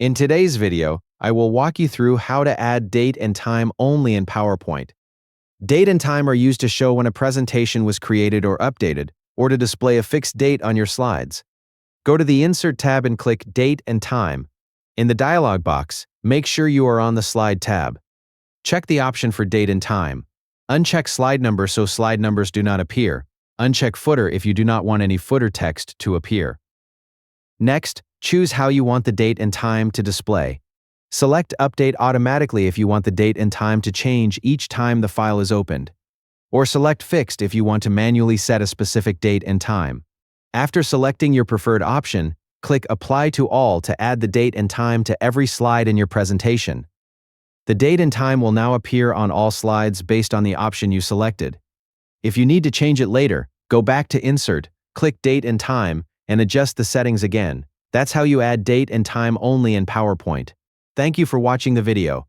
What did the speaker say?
In today's video, I will walk you through how to add date and time only in PowerPoint. Date and time are used to show when a presentation was created or updated, or to display a fixed date on your slides. Go to the Insert tab and click Date and Time. In the dialog box, make sure you are on the Slide tab. Check the option for Date and Time. Uncheck Slide Number so slide numbers do not appear. Uncheck Footer if you do not want any footer text to appear. Next, choose how you want the date and time to display. Select Update automatically if you want the date and time to change each time the file is opened. Or select Fixed if you want to manually set a specific date and time. After selecting your preferred option, click Apply to All to add the date and time to every slide in your presentation. The date and time will now appear on all slides based on the option you selected. If you need to change it later, go back to Insert, click Date and Time, and adjust the settings again. That's how you add date and time only in PowerPoint. Thank you for watching the video.